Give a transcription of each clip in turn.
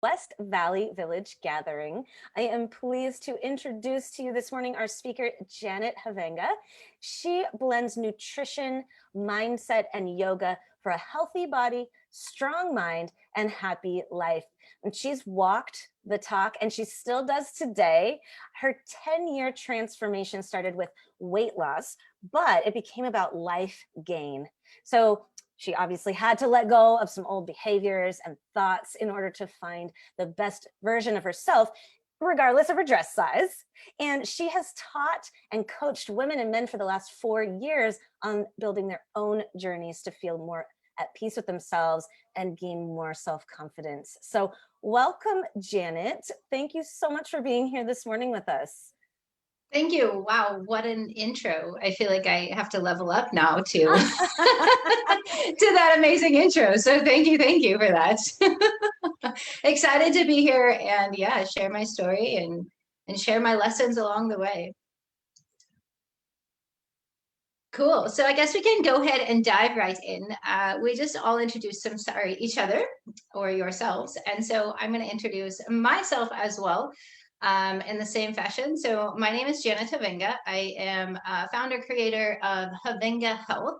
West Valley Village Gathering. I am pleased to introduce to you this morning our speaker, Janet Havenga. She blends nutrition, mindset, and yoga for a healthy body, strong mind, and happy life. And she's walked the talk, and she still does today. Her 10-year transformation started with weight loss, but it became about life gain. So she obviously had to let go of some old behaviors and thoughts in order to find the best version of herself, regardless of her dress size. And she has taught and coached women and men for the last 4 years on building their own journeys to feel more at peace with themselves and gain more self-confidence. So welcome, Janet. Thank you so much for being here this morning with us. Thank you. Wow, what an intro. I feel like I have to level up now to to that amazing intro. So thank you for that. Excited to be here and yeah, share my story and share my lessons along the way. Cool. So I guess we can go ahead and dive right in. We just all introduced each other or yourselves. And so I'm going to introduce myself as well in the same fashion. So my name is Janet Havenga. I am founder creator of Havenga Health.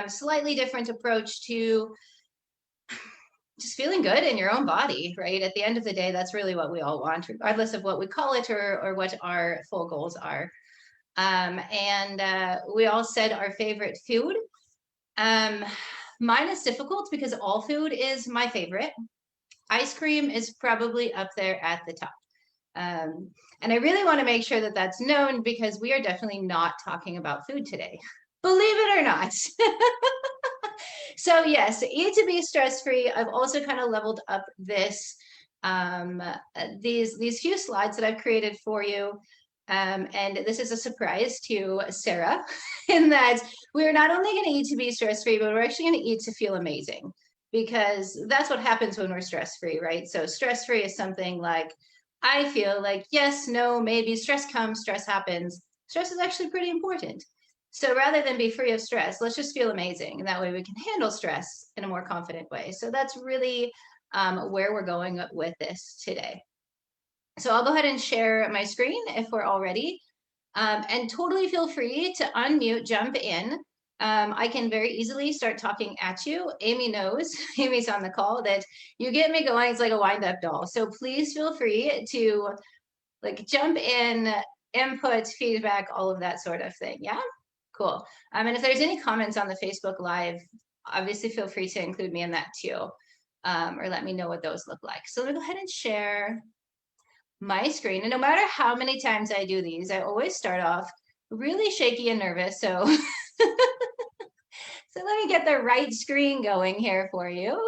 Slightly different approach to just feeling good in your own body, right? At the end of the day, that's really what we all want, regardless of what we call it or what our full goals are. We all said our favorite food. Mine is difficult because all food is my favorite. Ice cream is probably up there at the top. And I really want to make sure that that's known because we are definitely not talking about food today. Believe it or not. So yes, eat to be stress-free. I've also kind of leveled up these few slides that I've created for you. And this is a surprise to Sarah in that we're not only going to eat to be stress-free, but we're actually going to eat to feel amazing because that's what happens when we're stress-free, right? So stress-free is something like, I feel like, yes, no, maybe stress comes, stress happens. Stress is actually pretty important. So rather than be free of stress, let's just feel amazing. And that way we can handle stress in a more confident way. So that's really where we're going with this today. So I'll go ahead and share my screen if we're all ready. And totally feel free to unmute, jump in. I can very easily start talking at you. Amy knows, Amy's on the call, that you get me going. It's like a wind-up doll. So please feel free to like jump in, input, feedback, all of that sort of thing. Yeah, cool. And if there's any comments on the Facebook Live, obviously feel free to include me in that too, or let me know what those look like. So let me go ahead and share my screen. And no matter how many times I do these, I always start off really shaky and nervous. So, so let me get the right screen going here for you.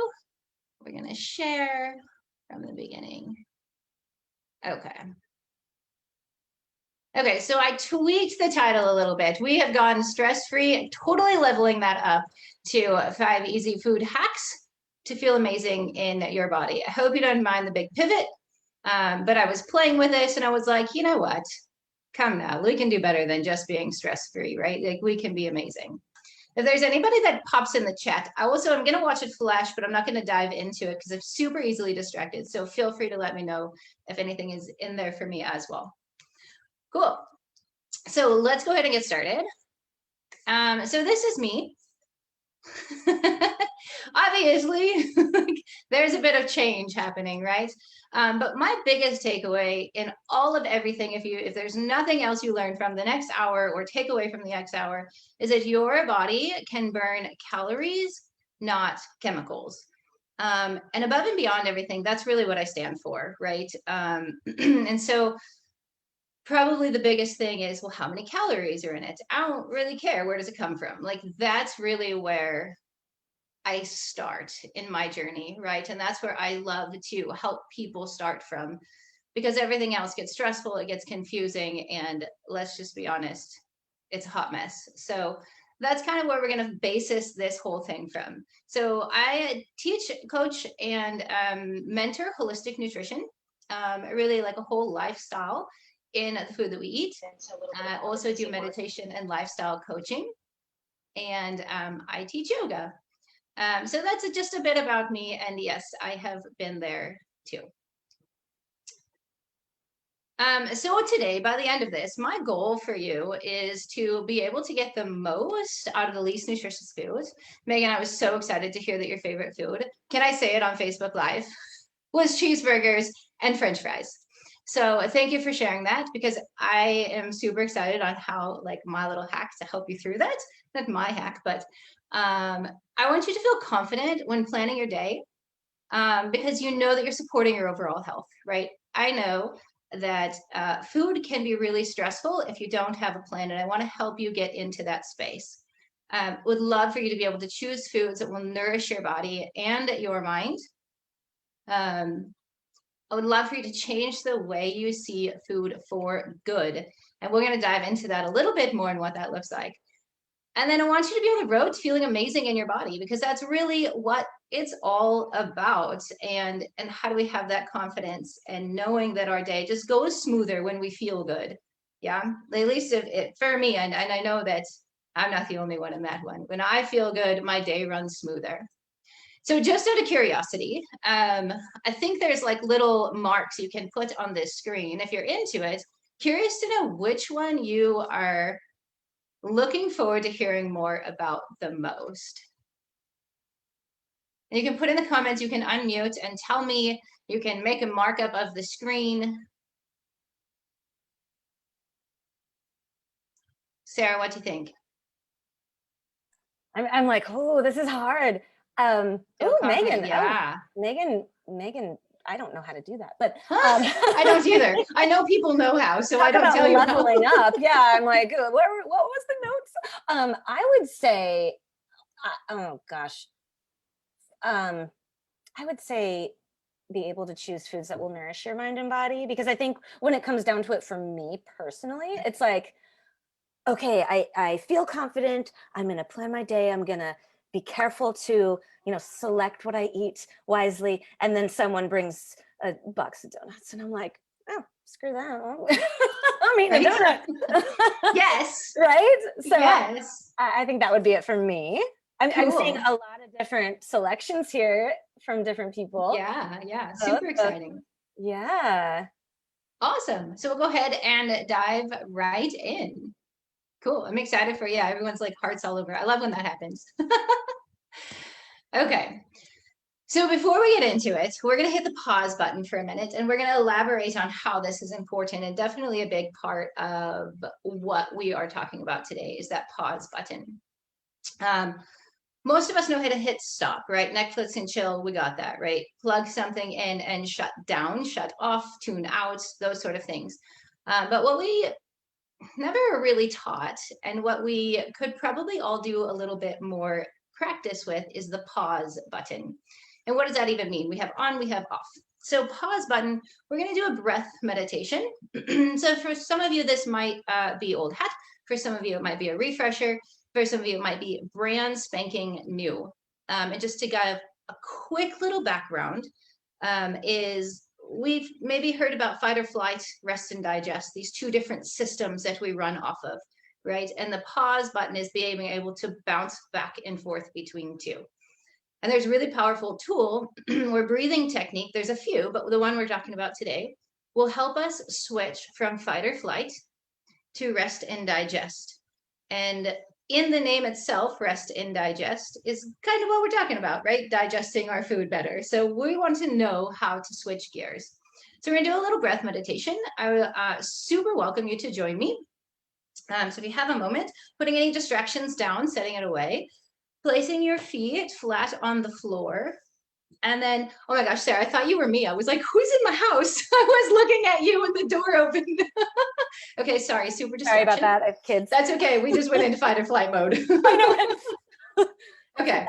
We're going to share from the beginning. Okay. Okay, so I tweaked the title a little bit. We have gone stress-free, totally leveling that up to 5 easy food hacks to feel amazing in your body. I hope you don't mind the big pivot. But I was playing with this and I was like, you know what? Come now, we can do better than just being stress-free, right? Like we can be amazing. If there's anybody that pops in the chat, I'm going to watch it flash, but I'm not going to dive into it because I'm super easily distracted. So feel free to let me know if anything is in there for me as well. Cool. So let's go ahead and get started. So this is me. Obviously, there's a bit of change happening, right? But my biggest takeaway in all of everything, if there's nothing else you learn from the next hour or take away from the next hour, is that your body can burn calories, not chemicals. And above and beyond everything, that's really what I stand for, right? And so probably the biggest thing is, well, how many calories are in it? I don't really care. Where does it come from? Like, that's really where I start in my journey, right? And that's where I love to help people start from because everything else gets stressful, it gets confusing, and let's just be honest, it's a hot mess. So that's kind of where we're going to basis this whole thing from. So I teach, coach, and mentor holistic nutrition, really like a whole lifestyle in the food that we eat. I also do meditation and lifestyle coaching, and I teach yoga. So that's just a bit about me. And yes, I have been there too. So today, by the end of this, my goal for you is to be able to get the most out of the least nutritious food. Megan, I was so excited to hear that your favorite food, can I say it on Facebook Live, was cheeseburgers and French fries. So thank you for sharing that, because I am super excited on how, like, my little hack to help you through that. Not my hack, but I want you to feel confident when planning your day, because you know that you're supporting your overall health, right? I know that food can be really stressful if you don't have a plan, and I want to help you get into that space. Would love for you to be able to choose foods that will nourish your body and your mind. I would love for you to change the way you see food for good. And we're going to dive into that a little bit more and what that looks like. And then I want you to be on the road to feeling amazing in your body, because that's really what it's all about. And how do we have that confidence and knowing that our day just goes smoother when we feel good? Yeah, at least for me, and I know that I'm not the only one in that one. When I feel good, my day runs smoother. So just out of curiosity, I think there's like little marks you can put on this screen if you're into it. Curious to know which one you are looking forward to hearing more about the most. And you can put in the comments, you can unmute and tell me, you can make a markup of the screen. Sarah, what do you think? I'm like, oh, this is hard. Oh, Megan. Yeah. Oh, Megan, I don't know how to do that, but I don't either. I know people know how, so I don't tell you leveling up. Yeah, I'm like, what was the notes? I would say, oh gosh, I would say be able to choose foods that will nourish your mind and body, because I think when it comes down to it, for me personally, it's like, okay, I feel confident. I'm going to plan my day. I'm going to be careful to, select what I eat wisely. And then someone brings a box of donuts and I'm like, oh, screw that. I'm eating a donut. Yes. Right? So yes. I think that would be it for me. I'm seeing Cool. a lot of different selections here from different people. Yeah. Super exciting. Yeah. Awesome. So we'll go ahead and dive right in. Cool. I'm excited for, everyone's like hearts all over. I love when that happens. Okay. So before we get into it, we're going to hit the pause button for a minute, and we're going to elaborate on how this is important, and definitely a big part of what we are talking about today is that pause button. Most of us know how to hit stop, right? Netflix and chill, we got that, right? Plug something in and shut down, shut off, tune out, those sort of things. But what we never really taught, and what we could probably all do a little bit more practice with, is the pause button. And what does that even mean? We have on, we have off. So pause button, we're going to do a breath meditation. So for some of you, this might be old hat. For some of you, it might be a refresher. For some of you, it might be brand spanking new. And just to give a quick little background, is we've maybe heard about fight or flight, rest and digest, these two different systems that we run off of, right? And the pause button is being able to bounce back and forth between two. And there's a really powerful tool or breathing technique. There's a few, but the one we're talking about today will help us switch from fight or flight to rest and digest. And in the name itself, rest and digest is kind of what we're talking about, right? Digesting our food better. So we want to know how to switch gears. So we're gonna do a little breath meditation. I super welcome you to join me. So if you have a moment, putting any distractions down, setting it away, placing your feet flat on the floor. And then, oh my gosh, Sarah, I thought you were me. I was like, who's in my house? I was looking at you when the door opened. Okay, sorry, super distraction. Sorry about that. I have kids. That's okay. We just went into fight or flight mode. I know. Okay.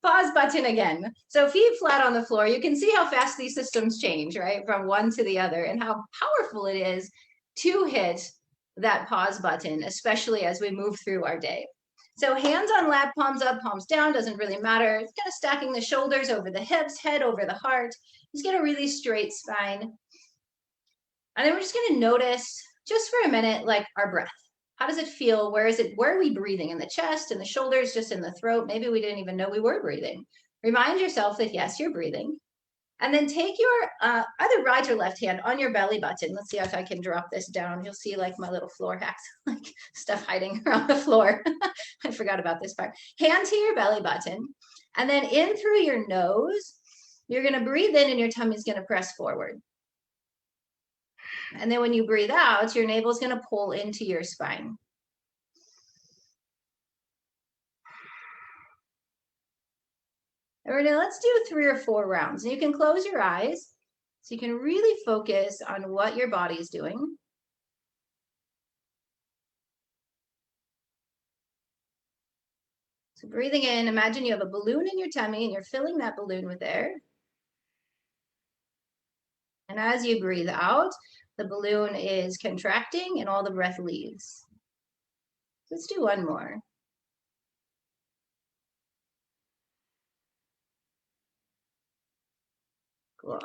Pause button again. So feet flat on the floor. You can see how fast these systems change, right? From one to the other, and how powerful it is to hit that pause button, especially as we move through our day. So hands on lap, palms up, palms down, doesn't really matter. It's kind of stacking the shoulders over the hips, head over the heart. Just get a really straight spine. And then we're just going to notice, just for a minute, like our breath. How does it feel? Where is it? Where are we breathing? In the chest, in the shoulders, just in the throat? Maybe we didn't even know we were breathing. Remind yourself that yes, you're breathing. And then take your either right or left hand on your belly button. Let's see if I can drop this down. You'll see like my little floor hacks, like stuff hiding around the floor. I forgot about this part. Hand to your belly button. And then in through your nose, you're going to breathe in and your tummy is going to press forward. And then when you breathe out, your navel is going to pull into your spine. All right, now let's do 3 or 4 rounds. And you can close your eyes so you can really focus on what your body is doing. So breathing in, imagine you have a balloon in your tummy and you're filling that balloon with air. And as you breathe out, the balloon is contracting and all the breath leaves. Let's do one more. Cool.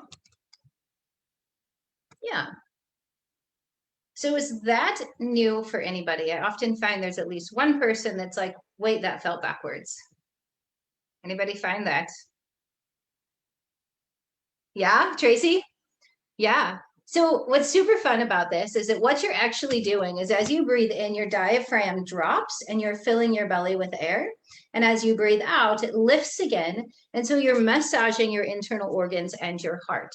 Yeah. So is that new for anybody? I often find there's at least one person that's like, wait, that felt backwards. Anybody find that? Yeah, Tracy? Yeah. So what's super fun about this is that what you're actually doing is as you breathe in, your diaphragm drops and you're filling your belly with air. And as you breathe out, it lifts again. And so you're massaging your internal organs and your heart.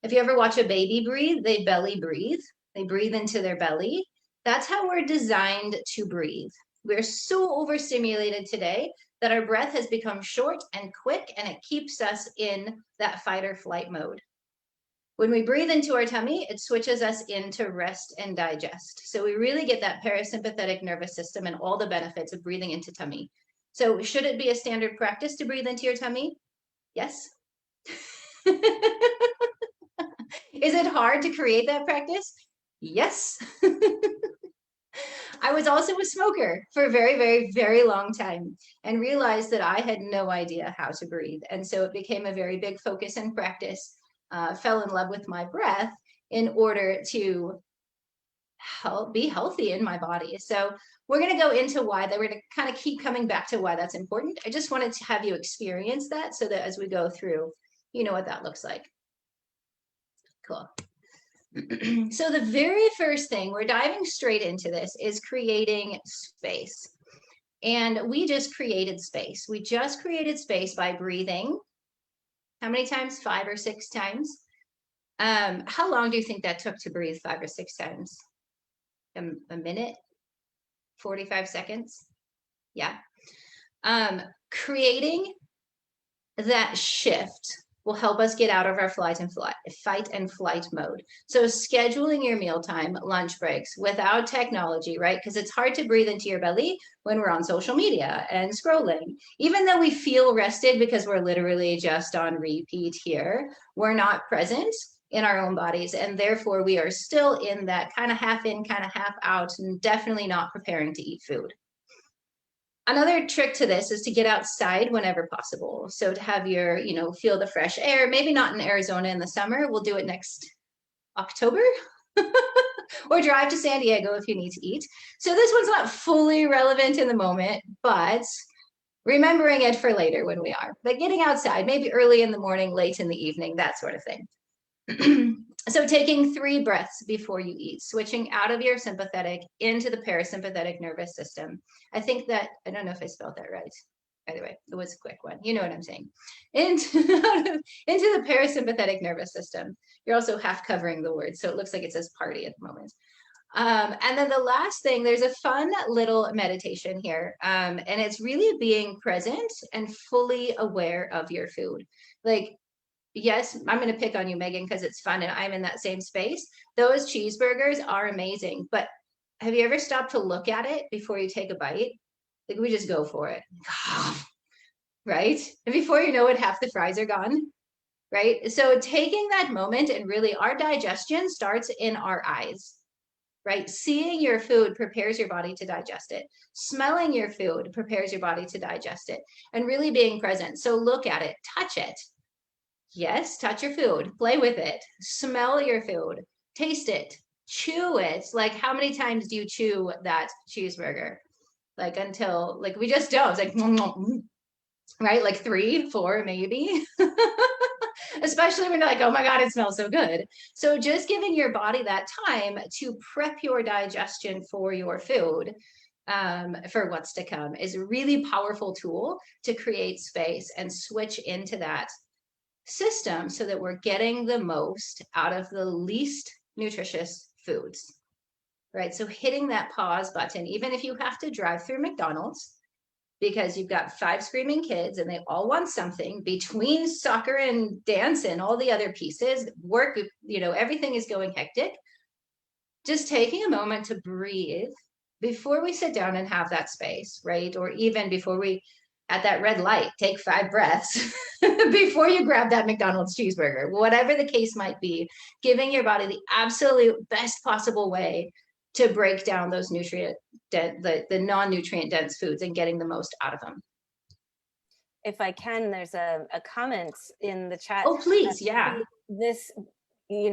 If you ever watch a baby breathe, they belly breathe. They breathe into their belly. That's how we're designed to breathe. We're so overstimulated today that our breath has become short and quick, and it keeps us in that fight or flight mode. When we breathe into our tummy, it switches us into rest and digest. So we really get that parasympathetic nervous system and all the benefits of breathing into tummy. So should it be a standard practice to breathe into your tummy? Yes. Is it hard to create that practice? Yes. I was also a smoker for a very, very, very long time and realized that I had no idea how to breathe. And so it became a very big focus and practice. Fell in love with my breath in order to be healthy in my body. So we're going to go into why that. We're going to kind of keep coming back to why that's important. I just wanted to have you experience that so that as we go through, you know what that looks like. Cool. So the very first thing, we're diving straight into this, is creating space. And we just created space. We just created space by breathing. How many times? 5 or 6 times. How long do you think that took to breathe 5 or 6 times? A minute? 45 seconds? Yeah. Creating that shift will help us get out of our fight and flight mode. So scheduling your mealtime, lunch breaks without technology, right? Because it's hard to breathe into your belly when we're on social media and scrolling. Even though we feel rested because we're literally just on repeat here, we're not present in our own bodies. And therefore we are still in that kind of half in, kind of half out, and definitely not preparing to eat food. Another trick to this is to get outside whenever possible. So to have your, feel the fresh air, maybe not in Arizona in the summer. We'll do it next October or drive to San Diego if you need to eat. So this one's not fully relevant in the moment, but remembering it for later when we are. But getting outside, maybe early in the morning, late in the evening, that sort of thing. So taking 3 breaths before you eat, switching out of your sympathetic into the parasympathetic nervous system. I think that, I don't know if I spelled that right. Either way, it was a quick one. You know what I'm saying. Into the parasympathetic nervous system. You're also half covering the word, so it looks like it says party at the moment. And then the last thing, there's a fun little meditation here. And it's really being present and fully aware of your food. Like, yes, I'm going to pick on you, Megan, because it's fun and I'm in that same space. Those cheeseburgers are amazing. But have you ever stopped to look at it before you take a bite? Like, we just go for it. Right? And before you know it, half the fries are gone. Right? So taking that moment, and really our digestion starts in our eyes. Right? Seeing your food prepares your body to digest it. Smelling your food prepares your body to digest it. And really being present. So look at it, touch it. Yes, touch your food, play with it, smell your food, taste it, chew it. Like, how many times do you chew that cheeseburger? Like, until, like, we just don't. It's like, right? Like 3, 4, maybe. especially when you're like, oh my God, it smells so good. So just giving your body that time to prep your digestion for your food, for what's to come, is a really powerful tool to create space and switch into that system so that we're getting the most out of the least nutritious foods, right? So hitting that pause button, even if you have to drive through McDonald's because you've got 5 screaming kids and they all want something between soccer and dance and all the other pieces, work, everything is going hectic. Just taking a moment to breathe before we sit down and have that space, right? Or even before we, at that red light, take 5 breaths before you grab that McDonald's cheeseburger, whatever the case might be, giving your body the absolute best possible way to break down those the non-nutrient dense foods and getting the most out of them. If I can, there's a comment in the chat. Oh, please. Yeah. This,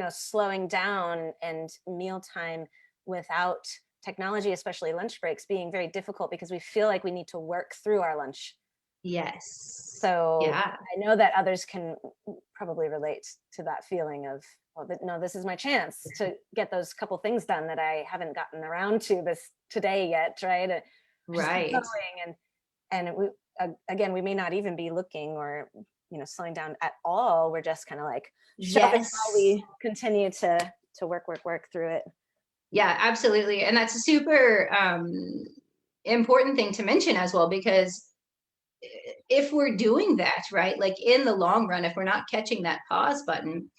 slowing down and mealtime without technology, especially lunch breaks, being very difficult because we feel like we need to work through our lunch. Yes. So yeah. I know that others can probably relate to that feeling of, well, no, this is my chance to get those couple things done that I haven't gotten around to today yet, right? Right. And we, again, we may not even be looking or slowing down at all. We're just kind of like shoving while we continue to work through it. Yeah, absolutely. And that's a super important thing to mention as well, because if we're doing that, right, like in the long run, if we're not catching that pause button,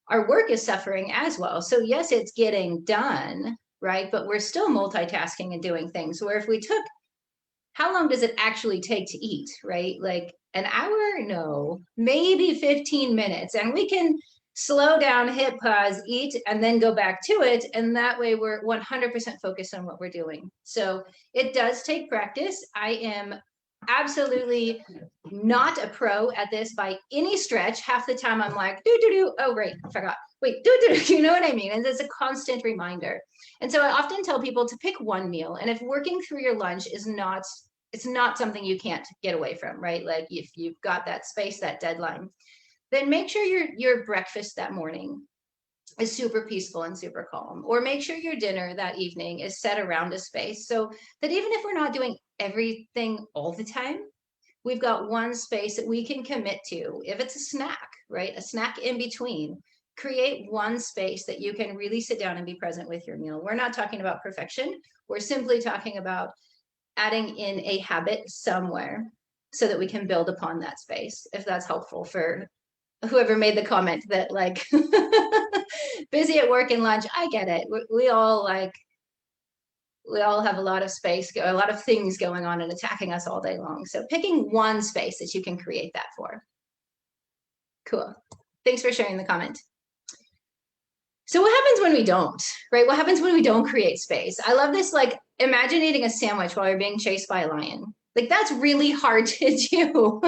our work is suffering as well. So yes, it's getting done, right? But we're still multitasking and doing things. Where if we took, how long does it actually take to eat, right? Like an hour? No, maybe 15 minutes. And we can slow down, hit pause, eat, and then go back to it. And that way we're 100% focused on what we're doing. So it does take practice. I am absolutely not a pro at this by any stretch. Half the time I'm like, oh, right, I forgot. Wait, you know what I mean? And it's a constant reminder. And so I often tell people to pick one meal. And if working through your lunch is not, it's not something you can't get away from, right? Like if you've got that space, that deadline, then make sure your breakfast that morning is super peaceful and super calm, or make sure your dinner that evening is set around a space so that even if we're not doing everything all the time, we've got one space that we can commit to. If it's a snack, right? A snack in between, create one space that you can really sit down and be present with your meal. We're not talking about perfection. We're simply talking about adding in a habit somewhere so that we can build upon that space, if that's helpful for whoever made the comment that like busy at work and lunch. I get it. We all have a lot of space, a lot of things going on and attacking us all day long. So picking one space that you can create that for. Cool. Thanks for sharing the comment. So what happens when we don't, right? What happens when we don't create space? I love this, like, imagine eating a sandwich while you're being chased by a lion. Like, that's really hard to do.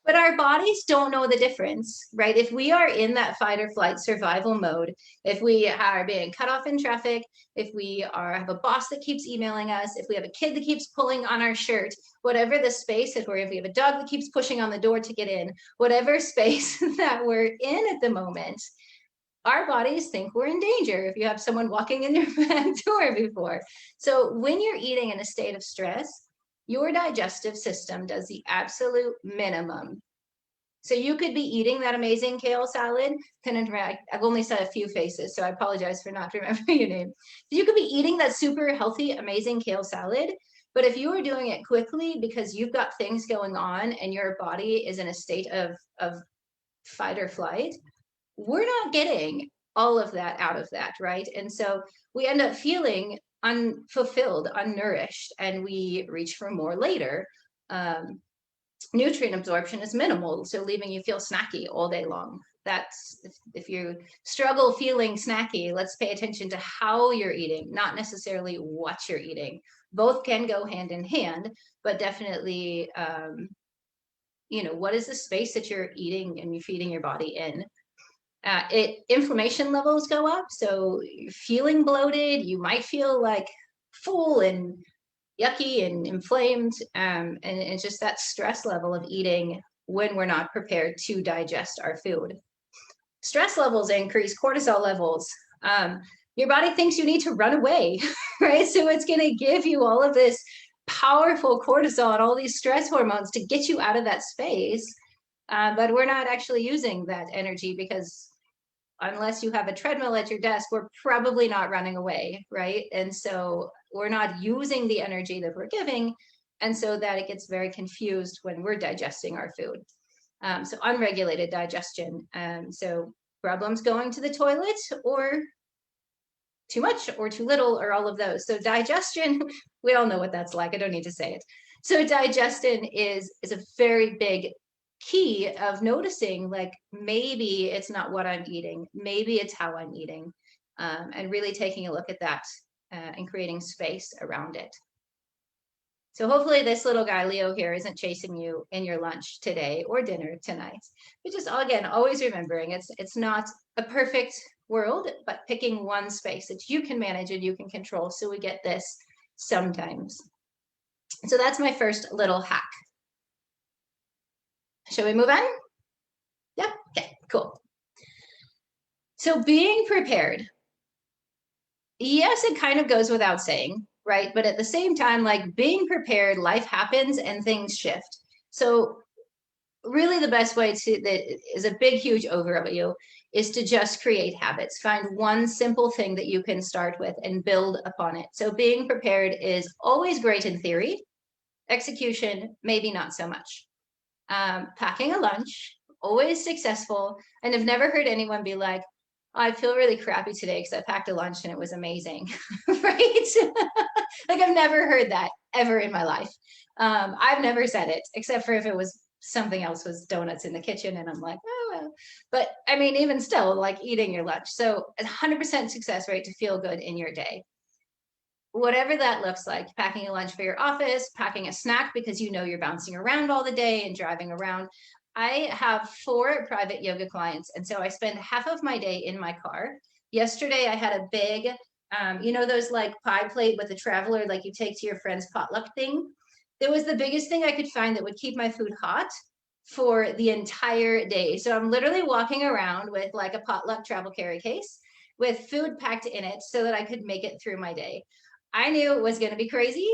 But our bodies don't know the difference, right? If we are in that fight or flight survival mode, if we are being cut off in traffic, if we have a boss that keeps emailing us, if we have a kid that keeps pulling on our shirt, whatever the space is, or if we have a dog that keeps pushing on the door to get in, whatever space that we're in at the moment, our bodies think we're in danger if you have someone walking in your back door before. So when you're eating in a state of stress, your digestive system does the absolute minimum. So you could be eating that amazing kale salad. I've only said a few faces, so I apologize for not remembering your name. You could be eating that super healthy, amazing kale salad, but if you are doing it quickly because you've got things going on and your body is in a state of fight or flight, we're not getting all of that out of that, right? And so we end up feeling unfulfilled, unnourished, and we reach for more later. Nutrient absorption is minimal, so leaving you feel snacky all day long. That's, if you struggle feeling snacky, let's pay attention to how you're eating, not necessarily what you're eating. Both can go hand in hand, but definitely, what is the space that you're eating and you're feeding your body in? Inflammation levels go up, so you're feeling bloated, you might feel like full and yucky and inflamed, and it's just that stress level of eating when we're not prepared to digest our food. Stress levels increase, cortisol levels. Your body thinks you need to run away, right? So it's going to give you all of this powerful cortisol and all these stress hormones to get you out of that space. But we're not actually using that energy, because unless you have a treadmill at your desk, we're probably not running away, right? And so we're not using the energy that we're giving. And so that it gets very confused when we're digesting our food. So unregulated digestion. So problems going to the toilet, or too much or too little, or all of those. So digestion, we all know what that's like. I don't need to say it. So digestion is a very big key of noticing, like, maybe it's not what I'm eating, maybe it's how I'm eating, and really taking a look at that and creating space around it. So hopefully this little guy, Leo, here isn't chasing you in your lunch today or dinner tonight. But just, again, always remembering it's not a perfect world, but picking one space that you can manage and you can control. So we get this sometimes. So that's my first little hack. Shall we move on? Yeah, okay, cool. So being prepared. Yes, it kind of goes without saying, right? But at the same time, like, being prepared, life happens and things shift. So really the best way that is a big, huge overview, is to just create habits. Find one simple thing that you can start with and build upon it. So being prepared is always great in theory. Execution, maybe not so much. Packing a lunch, always successful. And I've never heard anyone be like, I feel really crappy today because I packed a lunch and it was amazing, right? Like, I've never heard that ever in my life. I've never said it, except for if it was something else, was donuts in the kitchen, and I'm like, oh, well. But I mean, even still, like, eating your lunch. So 100% success rate to feel good in your day. Whatever that looks like, packing a lunch for your office, packing a snack because you know you're bouncing around all the day and driving around. I have 4 private yoga clients, and so I spend half of my day in my car. Yesterday, I had a big, you know, those like pie plate with a traveler, like you take to your friend's potluck thing. It was the biggest thing I could find that would keep my food hot for the entire day. So I'm literally walking around with like a potluck travel carry case with food packed in it so that I could make it through my day. I knew it was going to be crazy,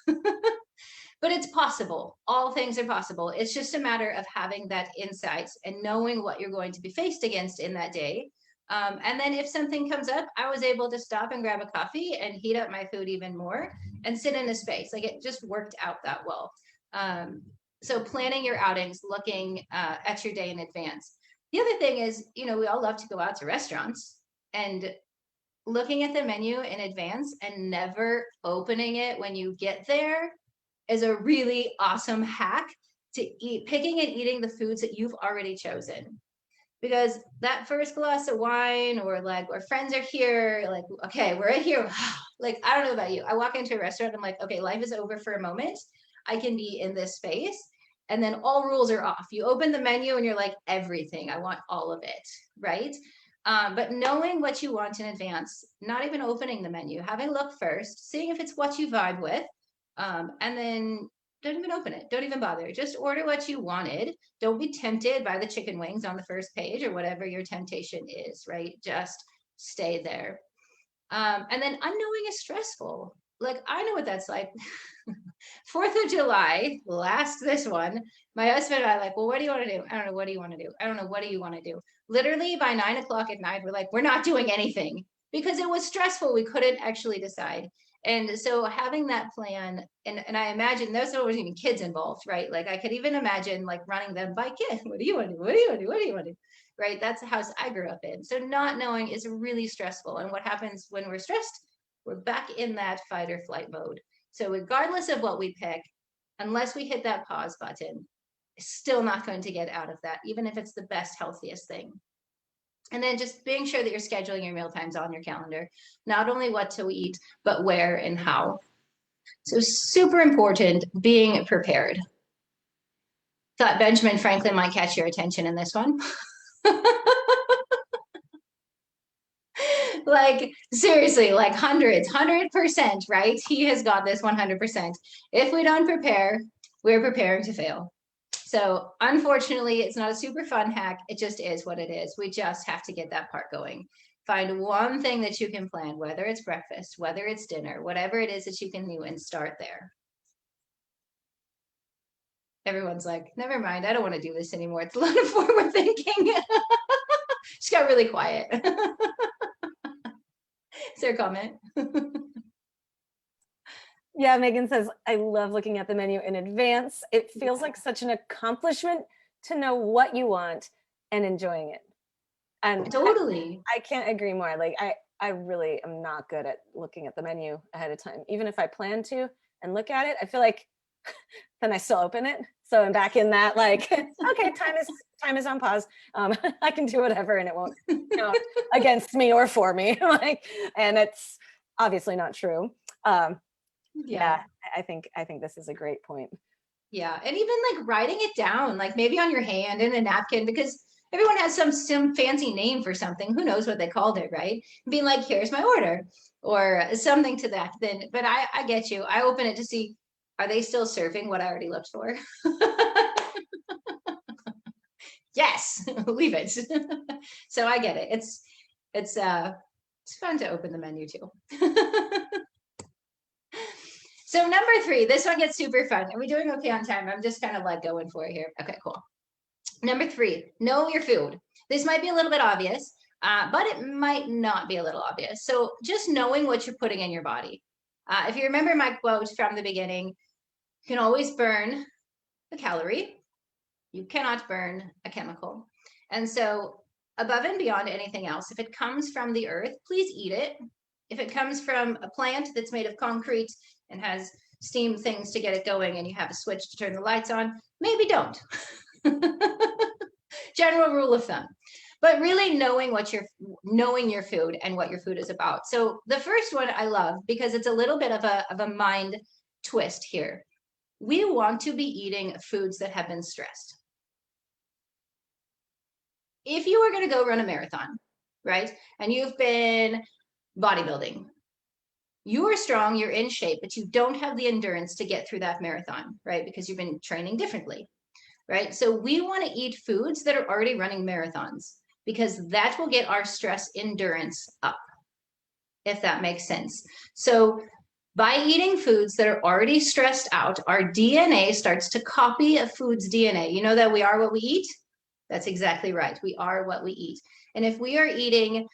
but it's possible. All things are possible. It's just a matter of having that insight and knowing what you're going to be faced against in that day. And then if something comes up, I was able to stop and grab a coffee and heat up my food even more and sit in a space. Like, it just worked out that well. So planning your outings, looking at your day in advance. The other thing is, you know, we all love to go out to restaurants, and looking at the menu in advance and never opening it when you get there is a really awesome hack to eat, picking and eating the foods that you've already chosen. Because that first glass of wine, or like, or friends are here, like, okay, we're right here. Like, I don't know about you. I walk into a restaurant, I'm like, okay, life is over for a moment. I can be in this space. And then all rules are off. You open the menu and you're like, everything, I want all of it, right? But knowing what you want in advance, not even opening the menu, having a look first, seeing if it's what you vibe with, and then don't even open it. Don't even bother. Just order what you wanted. Don't be tempted by the chicken wings on the first page or whatever your temptation is, right? Just stay there. And then unknowing is stressful. Like, I know what that's like. 4th of July, this one, my husband and I like, well, what do you want to do? I don't know. What do you want to do? I don't know. What do you want to do? Literally by 9 o'clock at night, we're like, we're not doing anything, because it was stressful. We couldn't actually decide. And so having that plan, and I imagine there's always even kids involved, right? Like, I could even imagine like running them by kid. What do you want to do? What do you want to do? What do you want to do? Right? That's the house I grew up in. So not knowing is really stressful. And what happens when we're stressed? We're back in that fight or flight mode. So regardless of what we pick, unless we hit that pause button, still not going to get out of that, even if it's the best, healthiest thing. And then just being sure that you're scheduling your meal times on your calendar, not only what to eat, but where and how. So super important, being prepared. Thought Benjamin Franklin might catch your attention in this one. Like, seriously, like 100%, right? He has got this 100%. If we don't prepare, we're preparing to fail. So unfortunately, it's not a super fun hack. It just is what it is. We just have to get that part going. Find one thing that you can plan, whether it's breakfast, whether it's dinner, whatever it is that you can do, and start there. Everyone's like, never mind, I don't want to do this anymore. It's a lot of forward thinking. Just got really quiet. Is there a comment? Yeah, Megan says, I love looking at the menu in advance. It feels like such an accomplishment to know what you want and enjoying it. And totally. I can't agree more. Like I really am not good at looking at the menu ahead of time. Even if I plan to and look at it, I feel like then I still open it. So I'm back in that like, okay, time is on pause. I can do whatever and it won't count against me or for me. Like, and it's obviously not true. Yeah, I think this is a great point. Yeah, and even like writing it down, like maybe on your hand in a napkin, because everyone has some fancy name for something. Who knows what they called it, right? Being like, here's my order, or something to that. Then, but I get you. I open it to see, are they still serving what I already looked for? Yes, leave it. So I get it. It's fun to open the menu too. So number 3, this one gets super fun. Are we doing okay on time? I'm just kind of like going for it here. Okay, cool. Number 3, know your food. This might be a little bit obvious, but it might not be a little obvious. So just knowing what you're putting in your body. If you remember my quote from the beginning, you can always burn a calorie. You cannot burn a chemical. And so above and beyond anything else, if it comes from the earth, please eat it. If it comes from a plant that's made of concrete and has steam things to get it going and you have a switch to turn the lights on, maybe don't. General rule of thumb. But really knowing your food and what your food is about. So the first one I love because it's a little bit of a mind twist here. We want to be eating foods that have been stressed. If you were going to go run a marathon, right, and you've been bodybuilding, you are strong, you're in shape, but you don't have the endurance to get through that marathon, right, because you've been training differently, right? So we want to eat foods that are already running marathons because that will get our stress endurance up, if that makes sense. So by eating foods that are already stressed out, our DNA starts to copy a food's DNA. You know that we are what we eat? That's exactly right. We are what we eat. And if we are eating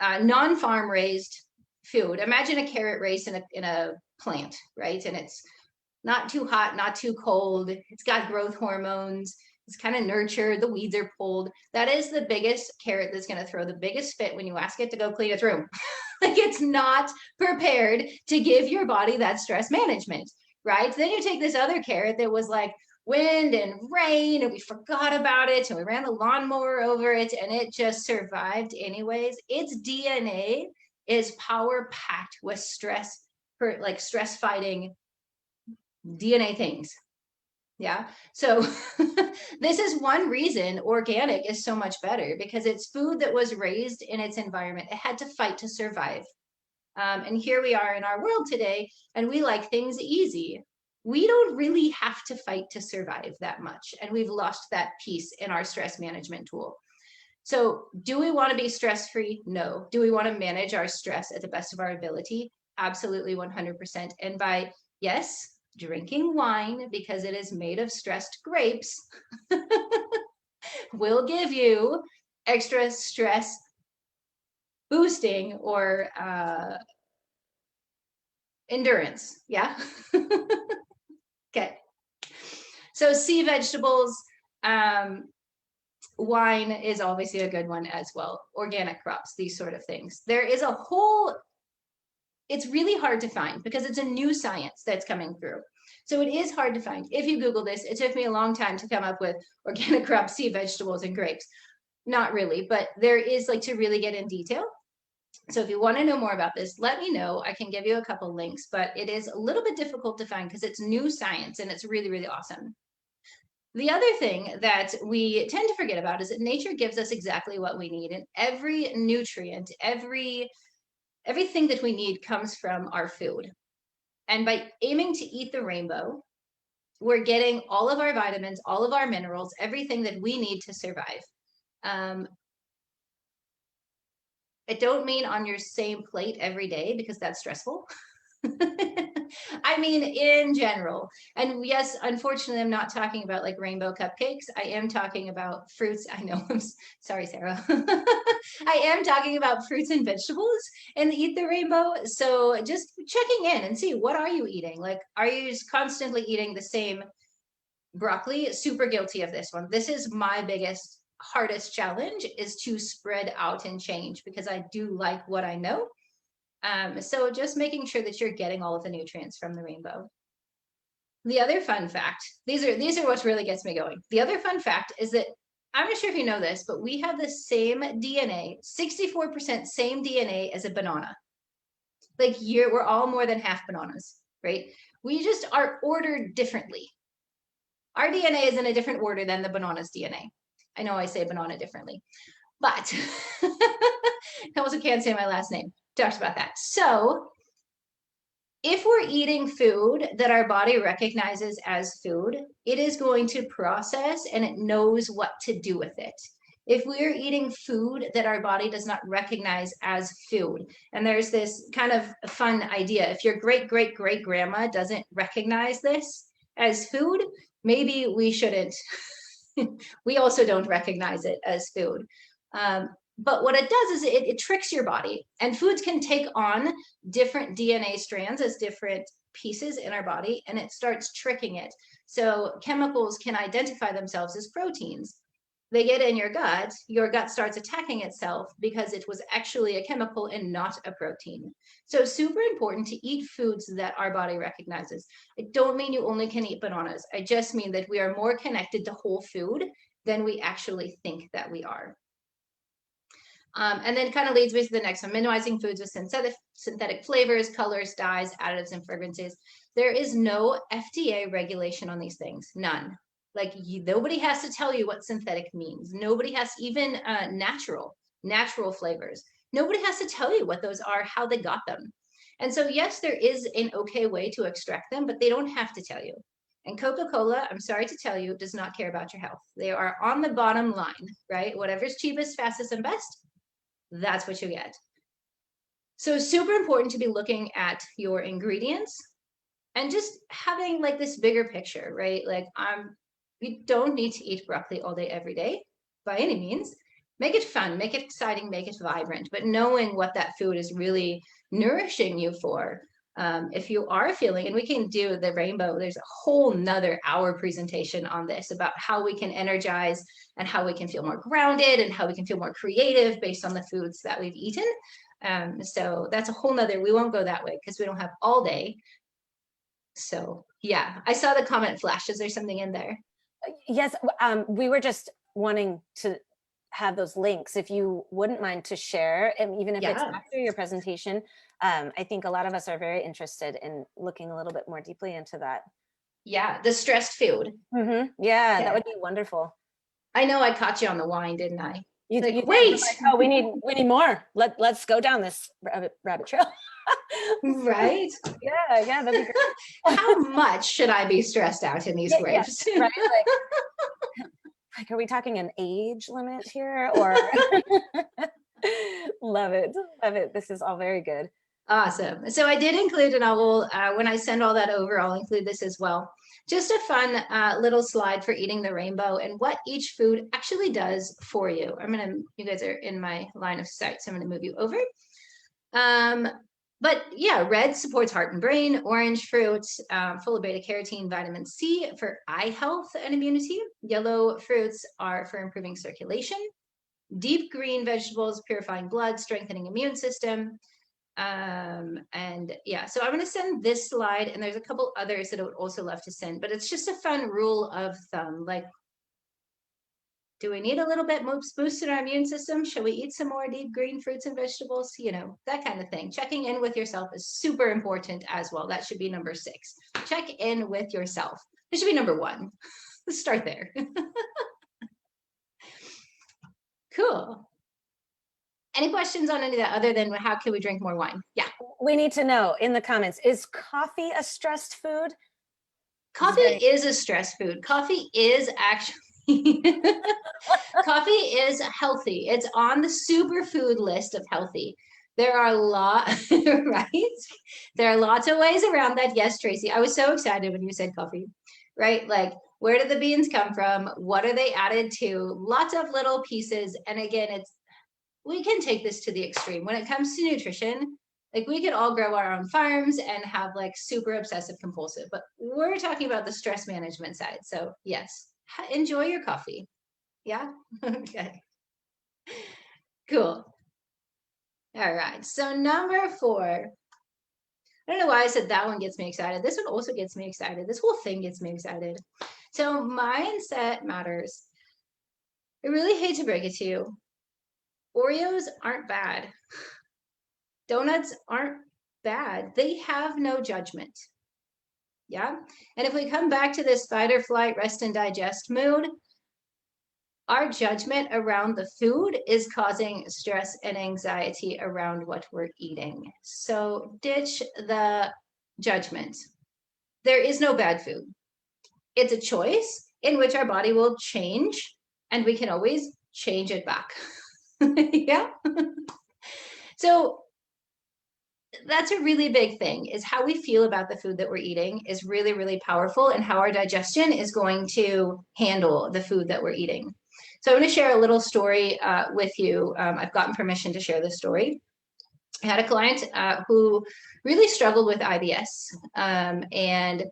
non-farm raised food, imagine a carrot raised in a plant, right? And it's not too hot, not too cold. It's got growth hormones. It's kind of nurtured. The weeds are pulled. That is the biggest carrot that's going to throw the biggest fit when you ask it to go clean its room. Like it's not prepared to give your body that stress management, right? Then you take this other carrot that was like wind and rain and we forgot about it and we ran the lawnmower over it and it just survived anyways. Its DNA is power packed with stress, for like stress fighting DNA things. Yeah. So this is one reason organic is so much better because it's food that was raised in its environment. It had to fight to survive. And here we are in our world today, and we like things easy. We don't really have to fight to survive that much. And we've lost that piece in our stress management tool. So do we want to be stress-free? No. Do we want to manage our stress at the best of our ability? Absolutely 100%. And by, yes, drinking wine because it is made of stressed grapes will give you extra stress boosting or endurance. Yeah. Okay. So sea vegetables, wine is obviously a good one as well. Organic crops, these sort of things. There is a whole, it's really hard to find because it's a new science that's coming through. So it is hard to find. If you Google this, it took me a long time to come up with organic crops, sea vegetables, and grapes. Not really, but there is like to really get in detail. So if you want to know more about this, let me know. I can give you a couple links, but it is a little bit difficult to find because it's new science and it's really, really awesome. The other thing that we tend to forget about is that nature gives us exactly what we need. And every nutrient, everything that we need comes from our food. And by aiming to eat the rainbow, we're getting all of our vitamins, all of our minerals, everything that we need to survive. I don't mean on your same plate every day, because that's stressful. I mean, in general. And yes, unfortunately, I'm not talking about like rainbow cupcakes. I am talking about fruits. I know, I'm sorry, Sarah. I am talking about fruits and vegetables and eat the rainbow. So just checking in and see, what are you eating? Like, are you just constantly eating the same broccoli? Super guilty of this one. This is my biggest, hardest challenge, is to spread out and change, because I do like what I know. So just making sure that you're getting all of the nutrients from the rainbow. The other fun fact, these are what really gets me going. The other fun fact is that, I'm not sure if you know this, but we have the same DNA, 64% same DNA as a banana. Like, we're all more than half bananas, right? We just are ordered differently. Our DNA is in a different order than the banana's DNA. I know I say banana differently, but I also can't say my last name. Talked about that. So if we're eating food that our body recognizes as food, it is going to process and it knows what to do with it. If we're eating food that our body does not recognize as food, and there's this kind of fun idea, if your great grandma doesn't recognize this as food, maybe we shouldn't. We also don't recognize it as food. But what it does is it tricks your body, and foods can take on different DNA strands as different pieces in our body, and it starts tricking it. So chemicals can identify themselves as proteins. They get in your gut starts attacking itself because it was actually a chemical and not a protein. So super important to eat foods that our body recognizes. I don't mean you only can eat bananas. I just mean that we are more connected to whole food than we actually think that we are. And then kind of leads me to the next one, minimizing foods with synthetic flavors, colors, dyes, additives, and fragrances. There is no FDA regulation on these things, none. Like, nobody has to tell you what synthetic means. Nobody has, even natural flavors. Nobody has to tell you what those are, how they got them. And so yes, there is an okay way to extract them, but they don't have to tell you. And Coca-Cola, I'm sorry to tell you, does not care about your health. They are on the bottom line, right? Whatever's cheapest, fastest, and best, that's what you get. So super important to be looking at your ingredients and just having like this bigger picture, right? Like, you don't need to eat broccoli all day, every day by any means. Make it fun, make it exciting, make it vibrant, but knowing what that food is really nourishing you for. If you are feeling, and we can do the rainbow, there's a whole nother hour presentation on this about how we can energize and how we can feel more grounded and how we can feel more creative based on the foods that we've eaten. So that's a whole nother, we won't go that way because we don't have all day. So yeah, I saw the comment flash. Is there something in there? Yes, we were just wanting to have those links, if you wouldn't mind to share, and even if it's after your presentation. I think a lot of us are very interested in looking a little bit more deeply into that. Yeah, the stressed food. Yeah, that would be wonderful. I know I caught you on the wine, didn't I? You wait. Like, oh, we need more. Let's go down this rabbit trail. Right? Yeah, that'd be great. How much should I be stressed out in these grapes? Yeah, right? Like, are we talking an age limit here, or? Love it. This is all very good. Awesome. So I did include, and I will, when I send all that over, I'll include this as well. Just a fun little slide for eating the rainbow and what each food actually does for you. You guys are in my line of sight, so I'm gonna move you over. But yeah, red supports heart and brain, orange fruits, full of beta carotene, vitamin C for eye health and immunity. Yellow fruits are for improving circulation. Deep green vegetables, purifying blood, strengthening immune system. And yeah, so I'm going to send this slide, and there's a couple others that I would also love to send, but it's just a fun rule of thumb. Like, do we need a little bit more boost in our immune system? Should we eat some more deep green fruits and vegetables? You know, that kind of thing. Checking in with yourself is super important as well. That should be number 6. Check in with yourself. This should be number 1. Let's start there. Cool. Any questions on any of that other than how can we drink more wine? Yeah. We need to know in the comments, is coffee a stressed food? Coffee is a stress food. Coffee is actually coffee is healthy. It's on the superfood list of healthy. There are a lot, right? There are lots of ways around that. Yes, Tracy, I was so excited when you said coffee, right? Like, where did the beans come from? What are they added to? Lots of little pieces. And again, we can take this to the extreme. When it comes to nutrition, like we could all grow our own farms and have like super obsessive compulsive, but we're talking about the stress management side. So yes, enjoy your coffee. Yeah. Okay. Cool. All right. So number 4. I don't know why I said that one gets me excited. This one also gets me excited. This whole thing gets me excited. So mindset matters. I really hate to break it to you. Oreos aren't bad. Donuts aren't bad. They have no judgment. Yeah. And if we come back to this fight or flight, rest and digest mood, our judgment around the food is causing stress and anxiety around what we're eating. So ditch the judgment. There is no bad food. It's a choice in which our body will change, and we can always change it back. Yeah. So that's a really big thing, is how we feel about the food that we're eating is really, really powerful, and how our digestion is going to handle the food that we're eating. So I'm going to share a little story with you. I've gotten permission to share this story. I had a client who really struggled with IBS and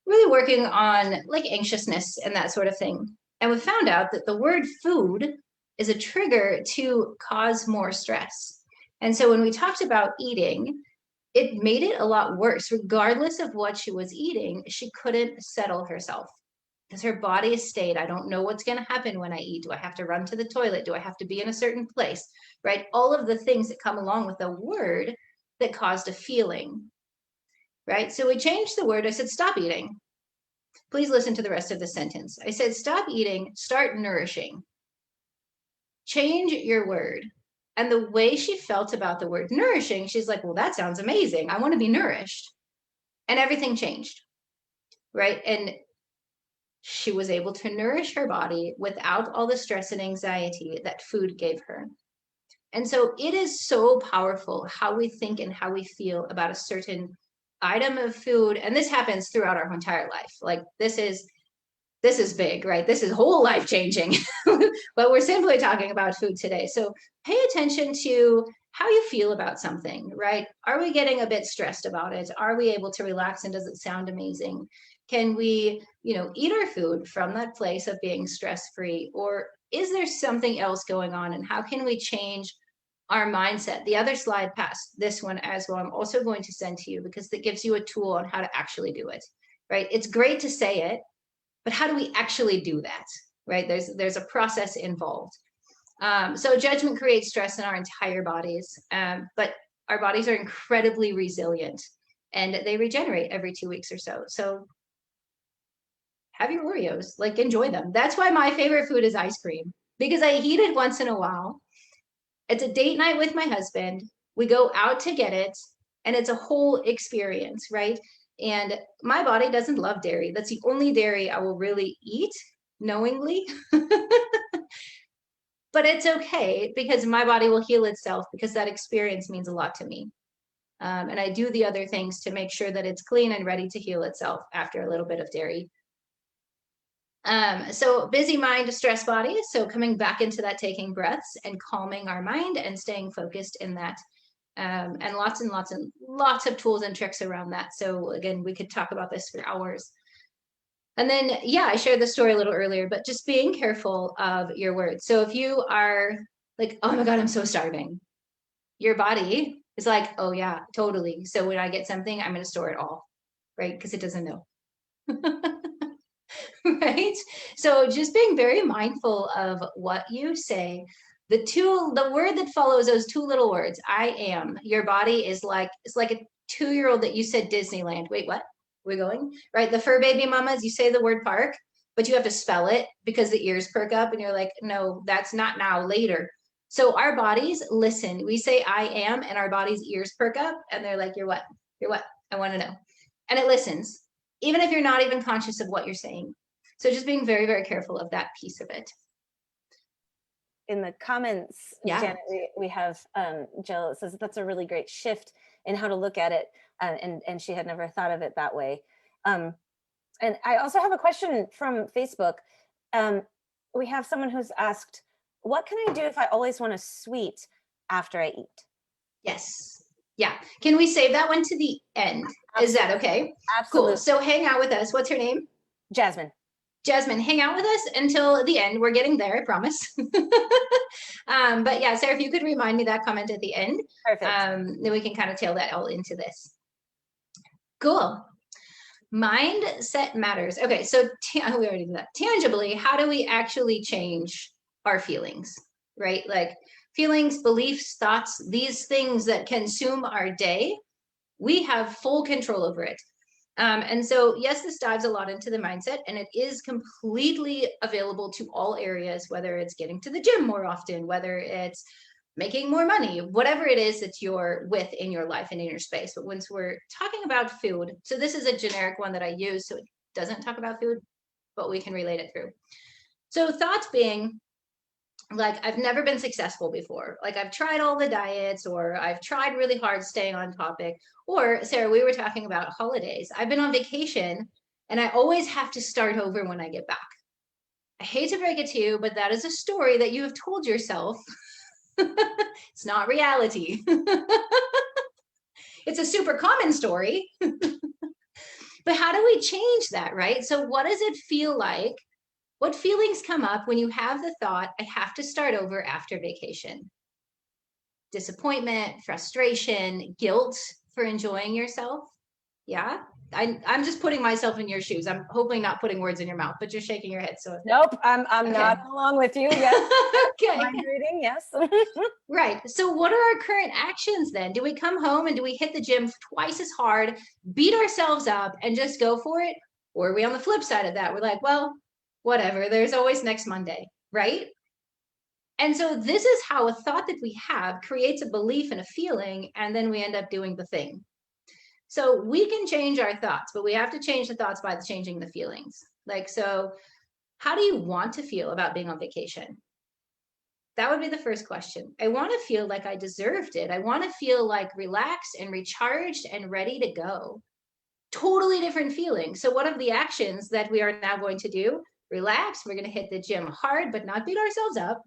really working on like anxiousness and that sort of thing. And we found out that the word food is a trigger to cause more stress. And so when we talked about eating, it made it a lot worse. Regardless of what she was eating, she couldn't settle herself because her body stayed. I don't know what's going to happen when I eat. Do I have to run to the toilet? Do I have to be in a certain place? Right? All of the things that come along with a word that caused a feeling. Right? So we changed the word. I said, stop eating. Please listen to the rest of the sentence. I said, stop eating, start nourishing. Change your word. And the way she felt about the word nourishing, she's like, well, that sounds amazing. I want to be nourished. And everything changed, right? And she was able to nourish her body without all the stress and anxiety that food gave her. And so it is so powerful how we think and how we feel about a certain item of food. And this happens throughout our entire life. Like this is big, right? This is whole life changing, but we're simply talking about food today. So pay attention to how you feel about something, right? Are we getting a bit stressed about it? Are we able to relax, and does it sound amazing? Can we, eat our food from that place of being stress-free, or is there something else going on, and how can we change our mindset? The other slide past this one as well, I'm also going to send to you because it gives you a tool on how to actually do it, right? It's great to say it, but how do we actually do that, right? There's a process involved. So judgment creates stress in our entire bodies, but our bodies are incredibly resilient and they regenerate every 2 weeks or so. So have your Oreos, like enjoy them. That's why my favorite food is ice cream, because I eat it once in a while. It's a date night with my husband. We go out to get it, and it's a whole experience, right? And my body doesn't love dairy. That's the only dairy I will really eat knowingly. But it's okay because my body will heal itself, because that experience means a lot to me. And I do the other things to make sure that it's clean and ready to heal itself after a little bit of dairy. So busy mind, stress body. So coming back into that, taking breaths and calming our mind and staying focused in that. And lots of tools and tricks around that. So again, we could talk about this for hours. And then, yeah, I shared the story a little earlier, but just being careful of your words. So if you are like, oh my God, I'm so starving, your body is like, oh yeah, totally. So when I get something, I'm going to store it all, right? Because it doesn't know. Right? So just being very mindful of what you say. The word that follows those 2 little words, I am, your body is like, it's like a 2-year-old that you said Disneyland. Wait, what? We're going, right? The fur baby mamas, you say the word park, but you have to spell it because the ears perk up and you're like, no, that's not now, later. So our bodies listen. We say I am, and our body's ears perk up and they're like, you're what? You're what? I want to know. And it listens. even if you're not even conscious of what you're saying. So just being very, very careful of that piece of it. In the comments, Yeah. Janet, we have Jill says that's a really great shift in how to look at it, and she had never thought of it that way. And I also have a question from Facebook. We have someone who's asked, what can I do if I always want a sweet after I eat? Yes. Yeah. Can we save that one to the end? Is that okay? Absolutely. Cool. So hang out with us. What's her name? Jasmine. Jasmine, hang out with us until the end. We're getting there, I promise. But yeah, Sarah, if you could remind me that comment at the end, Perfect. then we can kind of tail that all into this. Cool. Mindset matters. Okay, so we already did that. Tangibly, how do we actually change our feelings, right? Like feelings, beliefs, thoughts, these things that consume our day, we have full control over it. And so, yes, this dives a lot into the mindset, and it is completely available to all areas, whether it's getting to the gym more often, whether it's making more money, whatever it is that you're with in your life and in your space. But once we're talking about food, so this is a generic one that I use, so it doesn't talk about food, but we can relate it through. So thoughts being like, I've never been successful before. Like I've tried all the diets, or I've tried really hard staying on topic. Or Sarah, we were talking about holidays. I've been on vacation and I always have to start over when I get back. I hate to break it to you, but that is a story that you have told yourself. It's not reality. It's a super common story. But how do we change that, right? So what does it feel like? What feelings come up when you have the thought, I have to start over after vacation? Disappointment, frustration, guilt for enjoying yourself. Yeah. I'm just putting myself in your shoes. I'm hopefully not putting words in your mouth, but just shaking your head. So nope, I'm okay. nodding along with you. Yes. Okay. Mind reading, yes. Right. So what are our current actions then? Do we come home and do we hit the gym twice as hard, beat ourselves up and just go for it? Or are we on the flip side of that? We're like, well, whatever, there's always next Monday, right? And so this is how a thought that we have creates a belief and a feeling, and then we end up doing the thing. So we can change our thoughts, but we have to change the thoughts by changing the feelings. Like, so how do you want to feel about being on vacation? That would be the first question. I want to feel like I deserved it. I want to feel like relaxed and recharged and ready to go. Totally different feeling. So what are the actions that we are now going to do? Relax. We're going to hit the gym hard, but not beat ourselves up,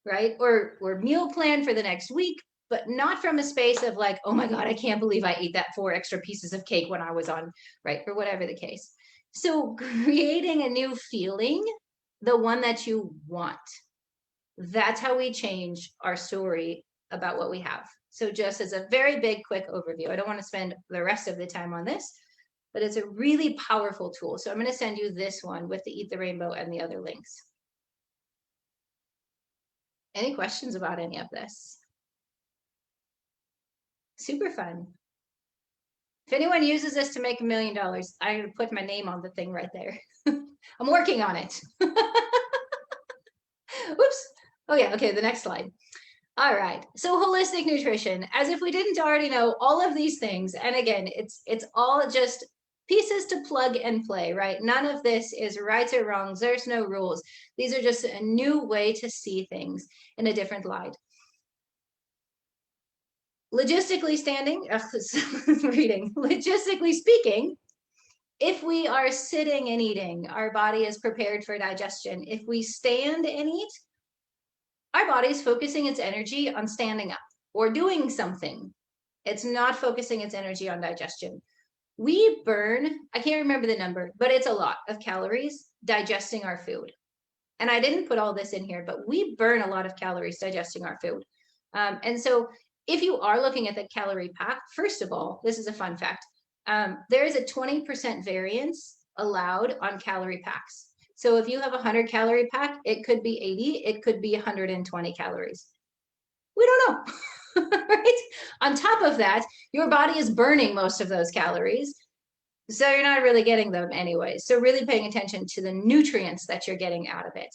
right? Or meal plan for the next week, but not from a space of like, oh my God, I can't believe I ate that 4 extra pieces of cake when I was on, right? Or whatever the case. So creating a new feeling, the one that you want. That's how we change our story about what we have. So just as a very big, quick overview, I don't want to spend the rest of the time on this, but it's a really powerful tool. So I'm going to send you this one with the Eat the Rainbow and the other links. Any questions about any of this? Super fun. If anyone uses this to make $1 million, I'm going to put my name on the thing right there. I'm working on it. Oops. Oh yeah, okay, the next slide. All right, so holistic nutrition, as if we didn't already know all of these things. And again, it's all just pieces to plug and play, right? None of this is rights or wrongs. There's no rules. These are just a new way to see things in a different light. Logistically speaking, if we are sitting and eating, our body is prepared for digestion. If we stand and eat, our body is focusing its energy on standing up or doing something. It's not focusing its energy on digestion. We burn, I can't remember the number, but it's a lot of calories digesting our food. And I didn't put all this in here, but we burn a lot of calories digesting our food. And so if you are looking at the calorie pack, first of all, this is a fun fact. There is a 20% variance allowed on calorie packs. So if you have a 100 calorie pack, it could be 80, it could be 120 calories. We don't know, right? On top of that, your body is burning most of those calories. So you're not really getting them anyway. So really paying attention to the nutrients that you're getting out of it.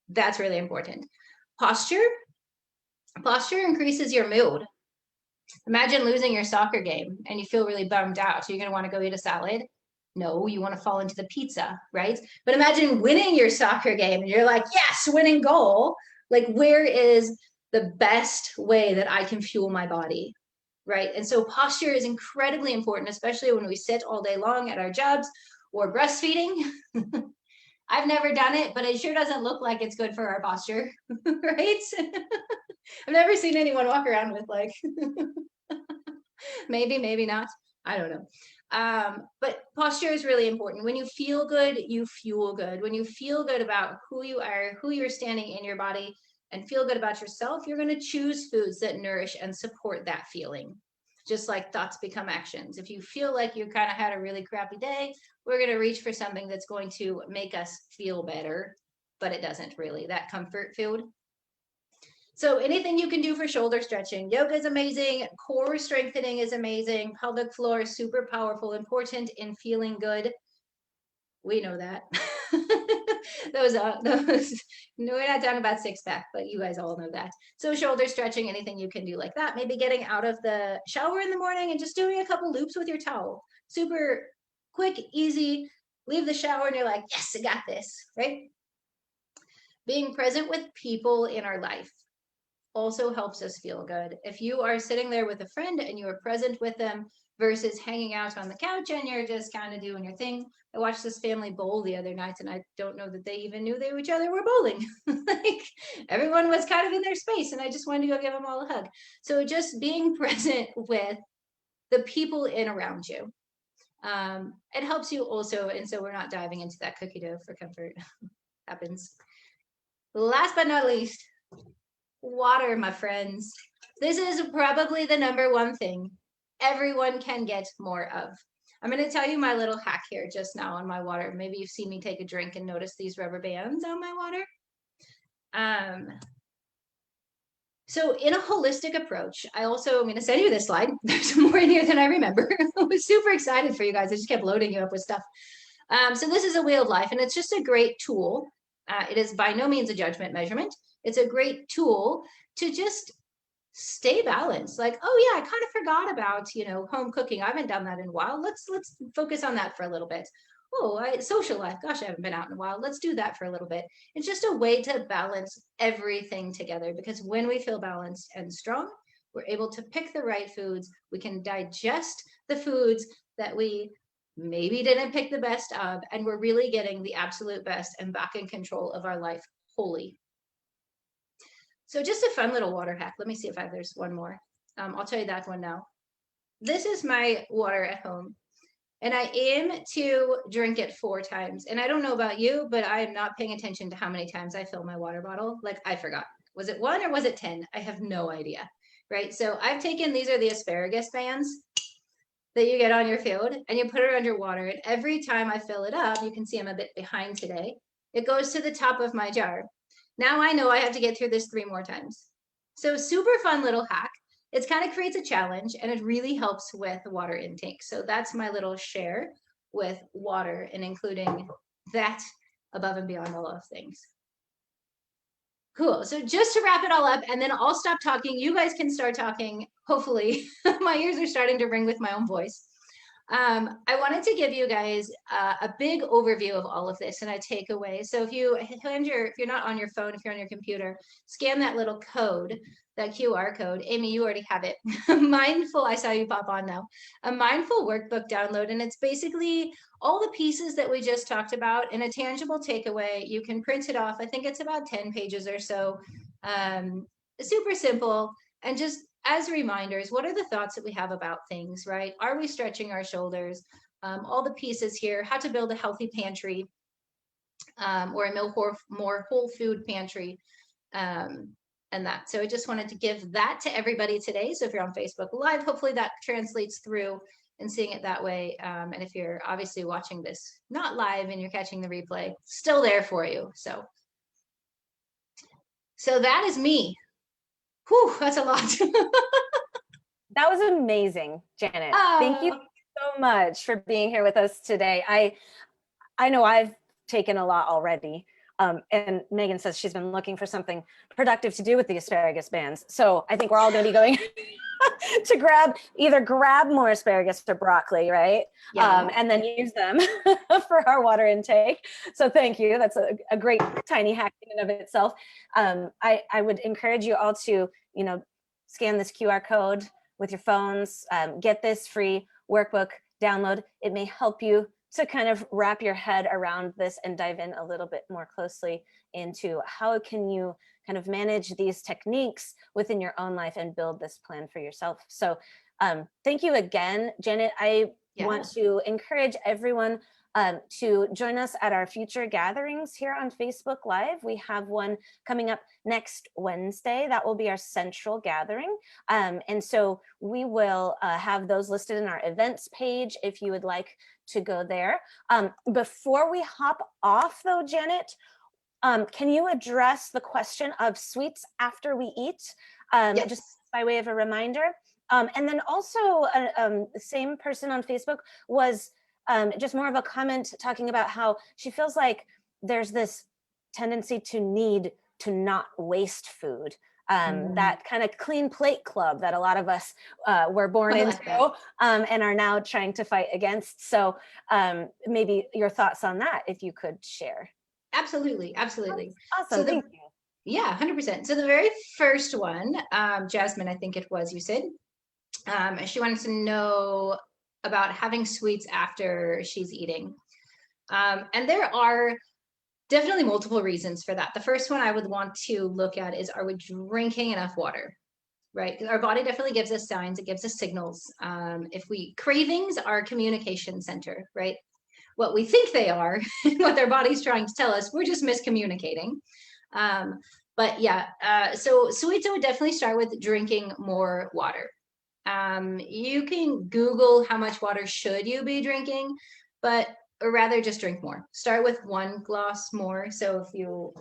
That's really important. Posture increases your mood. Imagine losing your soccer game and you feel really bummed out. So you're going to want to go eat a salad. No, you want to fall into the pizza, right? But imagine winning your soccer game and you're like, yes, winning goal. Like, where is the best way that I can fuel my body, right? And so posture is incredibly important, especially when we sit all day long at our jobs or breastfeeding. I've never done it, but it sure doesn't look like it's good for our posture, right? I've never seen anyone walk around with like, maybe not. I don't know. But posture is really important. When you feel good, you fuel good. When you feel good about who you are, who you're standing in your body, and feel good about yourself, you're going to choose foods that nourish and support that feeling. Just like thoughts become actions. If you feel like you kind of had a really crappy day, we're going to reach for something that's going to make us feel better, but it doesn't really. That comfort food. So anything you can do for shoulder stretching, yoga is amazing, core strengthening is amazing, pelvic floor is super powerful, important in feeling good. We know that. those, no, we're not talking about six pack, but you guys all know that. So shoulder stretching, anything you can do like that, maybe getting out of the shower in the morning and just doing a couple loops with your towel. Super quick, easy, leave the shower and you're like, yes, I got this, right? Being present with people in our life also helps us feel good. If you are sitting there with a friend and you are present with them versus hanging out on the couch and you're just kind of doing your thing. I watched this family bowl the other night and I don't know that they even knew each other were bowling. Like everyone was kind of in their space and I just wanted to go give them all a hug. So just being present with the people in around you. It helps you also, and so we're not diving into that cookie dough for comfort. Happens. Last but not least, water, my friends. This is probably the number one thing everyone can get more of. I'm going to tell you my little hack here just now on my water. Maybe you've seen me take a drink and notice these rubber bands on my water. So in a holistic approach, I'm going to send you this slide. There's more in here than I remember. I was super excited for you guys. I just kept loading you up with stuff. So this is a wheel of life and it's just a great tool. It is by no means a judgment measurement. It's a great tool to just stay balanced. Like, oh yeah, I kind of forgot about, home cooking. I haven't done that in a while. Let's focus on that for a little bit. Oh, social life. Gosh, I haven't been out in a while. Let's do that for a little bit. It's just a way to balance everything together because when we feel balanced and strong, we're able to pick the right foods. We can digest the foods that we maybe didn't pick the best of, and we're really getting the absolute best and back in control of our life wholly. So just a fun little water hack. Let me see if there's one more. I'll tell you that one now. This is my water at home. And I aim to drink it 4 times. And I don't know about you, but I am not paying attention to how many times I fill my water bottle. Like I forgot. Was it 1 or was it 10? I have no idea. Right. So I've taken, these are the asparagus bands that you get on your field and you put it underwater. And every time I fill it up, you can see I'm a bit behind today. It goes to the top of my jar. Now I know I have to get through this 3 more times. So super fun little hack. It kind of creates a challenge and it really helps with water intake. So that's my little share with water and including that above and beyond all of things. Cool. So just to wrap it all up, and then I'll stop talking. You guys can start talking. Hopefully, my ears are starting to ring with my own voice. I wanted to give you guys a big overview of all of this and a takeaway. So if you're not on your phone, if you're on your computer, scan that little code, that QR code. Amy, you already have it. Mindful, I saw you pop on now. A mindful workbook download, and it's basically all the pieces that we just talked about in a tangible takeaway. You can print it off. I think it's about 10 pages or so. Super simple and just as reminders, what are the thoughts that we have about things, right? Are we stretching our shoulders? All the pieces here, how to build a healthy pantry or a more whole food pantry and that. So I just wanted to give that to everybody today. So if you're on Facebook Live, hopefully that translates through and seeing it that way. And if you're obviously watching this not live and you're catching the replay, still there for you. So that is me. Whew, that's a lot. That was amazing, Janet. Thank you so much for being here with us today. I know I've taken a lot already. And Megan says she's been looking for something productive to do with the asparagus bands. So I think we're all going to be going to either grab more asparagus or broccoli, right? Yeah. And then use them for our water intake. So thank you. That's a great tiny hack in and of itself. I would encourage you all to, scan this QR code with your phones, get this free workbook download. It may help you to kind of wrap your head around this and dive in a little bit more closely into how can you kind of manage these techniques within your own life and build this plan for yourself. So thank you again, Janet. I want to encourage everyone to join us at our future gatherings here on Facebook Live. We have one coming up next Wednesday. That will be our central gathering. And so we will have those listed in our events page if you would like to go there. Before we hop off though, Janet, can you address the question of sweets after we eat? Yes. Just by way of a reminder. And then also the same person on Facebook was just more of a comment talking about how she feels like there's this tendency to need to not waste food. That kind of clean plate club that a lot of us were born into and are now trying to fight against. So maybe your thoughts on that, if you could share. Absolutely. Awesome. So Thank you. Yeah, 100%. So the very first one, Jasmine, I think it was, you said, she wanted to know about having sweets after she's eating. And there are definitely multiple reasons for that. The first one I would want to look at is, are we drinking enough water? Right? Because our body definitely gives us signs, it gives us signals. Cravings are a communication center, right? What we think they are, what their body's trying to tell us, we're just miscommunicating. But yeah, so sweets, I would definitely start with drinking more water. You can Google how much water should you be drinking, but rather just drink more. Start with 1 glass more. So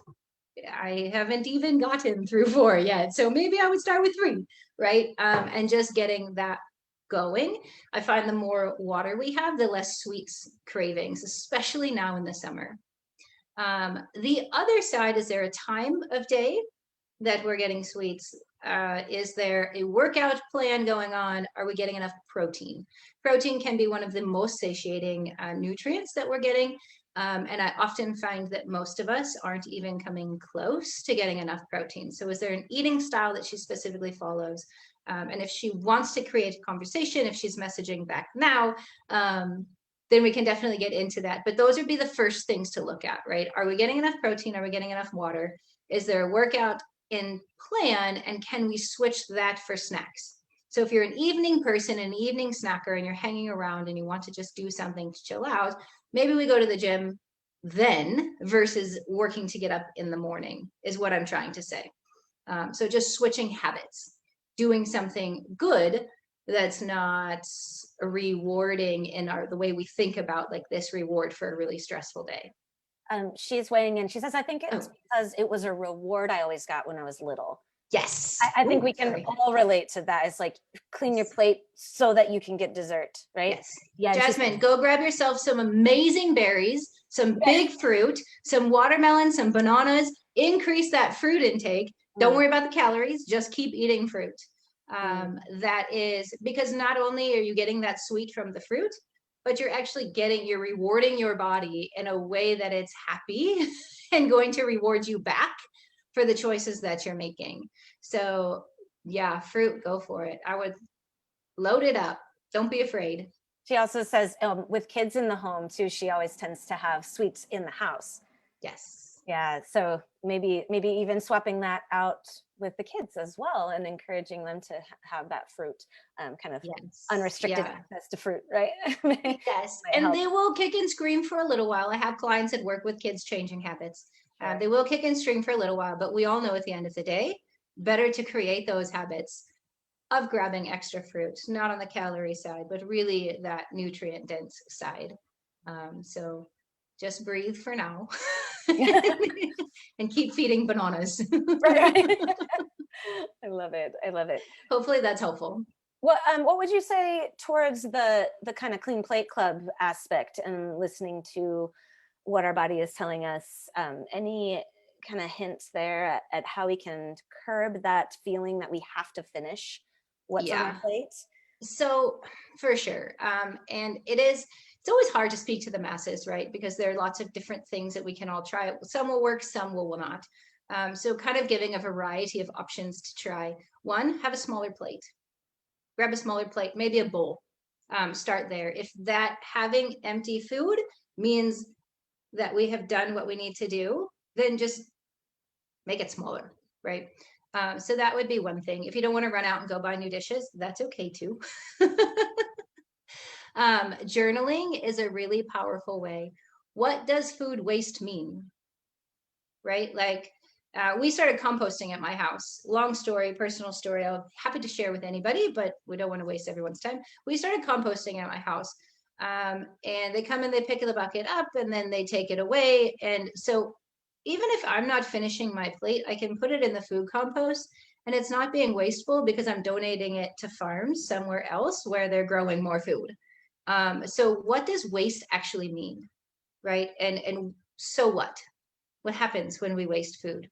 I haven't even gotten through 4 yet, so maybe I would start with 3, right? And just getting that going. I find the more water we have, the less sweets cravings, especially now in the summer. The other side, is there a time of day that we're getting sweets? Is there a workout plan going on? Are we getting enough protein? Protein can be one of the most satiating nutrients that we're getting. And I often find that most of us aren't even coming close to getting enough protein. So is there an eating style that she specifically follows? And if she wants to create a conversation, if she's messaging back now, then we can definitely get into that. But those would be the first things to look at, right? Are we getting enough protein? Are we getting enough water? Is there a workout in plan? And can we switch that for snacks? So if you're an evening person, an evening snacker, and you're hanging around and you want to just do something to chill out, maybe we go to the gym then versus working to get up in the morning, is what I'm trying to say. So just switching habits, doing something good that's not rewarding in the way we think about like this reward for a really stressful day. She's weighing in. She says, I think it's because it was a reward I always got when I was little. Yes. I think we can all relate to that. It's like, clean your plate so that you can get dessert, right? Yes. Yeah. Jasmine, go grab yourself some amazing berries, some big fruit, some watermelon, some bananas, increase that fruit intake. Don't worry about the calories, just keep eating fruit. That is because not only are you getting that sweet from the fruit, but you're rewarding your body in a way that it's happy and going to reward you back for the choices that you're making. So yeah, fruit, go for it. I would load it up. Don't be afraid. She also says with kids in the home too, she always tends to have sweets in the house. Yes. Yeah. So maybe even swapping that out with the kids as well and encouraging them to have that fruit, kind of unrestricted access to fruit, right? Yes. And they will kick and scream for a little while. I have clients that work with kids changing habits. They will kick and scream for a little while, but we all know at the end of the day, better to create those habits of grabbing extra fruit, not on the calorie side, but really that nutrient dense side. So just breathe for now and keep feeding bananas. Right. I love it. Hopefully that's helpful. What would you say towards the kind of clean plate club aspect and listening to what our body is telling us? Any kind of hints there at how we can curb that feeling that we have to finish what's on my Yeah. plate? So for sure. And it's always hard to speak to the masses, right? Because there are lots of different things that we can all try. Some will work, some will not. So kind of giving a variety of options to try. One, have a smaller plate. Grab a smaller plate, maybe a bowl. Start there. If that having empty food means that we have done what we need to do, then just make it smaller, right? So that would be one thing. If you don't want to run out and go buy new dishes, that's okay too. Journaling is a really powerful way. What does food waste mean? Right? Like we started composting at my house. Long story, personal story. I'm happy to share with anybody, but we don't want to waste everyone's time. We started composting at my house. And they come and they pick the bucket up and then they take it away. And so even if I'm not finishing my plate, I can put it in the food compost and it's not being wasteful because I'm donating it to farms somewhere else where they're growing more food. So what does waste actually mean? Right? And so what? What happens when we waste food?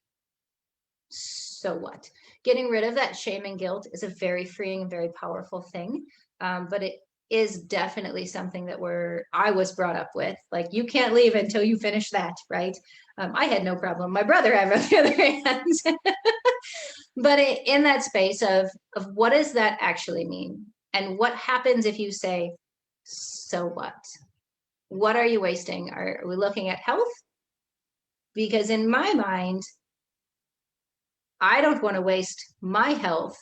So what? Getting rid of that shame and guilt is a very freeing and very powerful thing. But it is definitely something that I was brought up with. Like, you can't leave until you finish that, right? I had no problem. My brother had, on the other hand. But in that space of what does that actually mean? And what happens if you say, so what? What are you wasting? Are we looking at health? Because in my mind, I don't want to waste my health